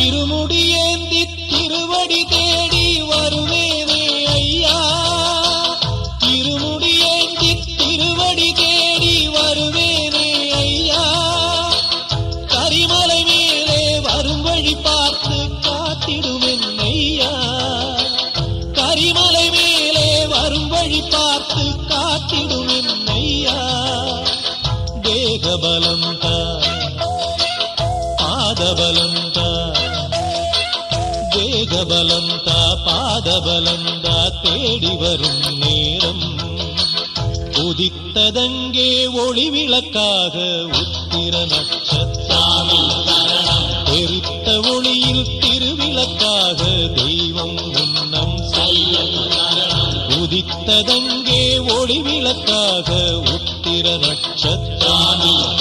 இருமுடியேந்தி திருவடி தேடி வருவேனே ஐயா, இருமுடியேந்தி திருவடி தேடி வருவேனே ஐயா. கரிமலை மேலே வரும் வழி பார்த்து காத்திடுவேன் ஐயா, கரிமலை மேலே வரும் வழி பார்த்து காத்திடுவேன் ஐயா. தேகபலம் தா, பாதபலம் தா, தேகபலம் தா, பாதபலம் தா, தேடி வரும் நேரம் உதித்ததங்கே ஒளி விளக்காக உத்திர நட்சத்திரம். தெரித்த ஒளியில் திருவிளக்காக தெய்வம் உன்னம் செல்லும். உதித்ததங்கே ஒளி விளக்காக உத்திர நட்சத்திரம்.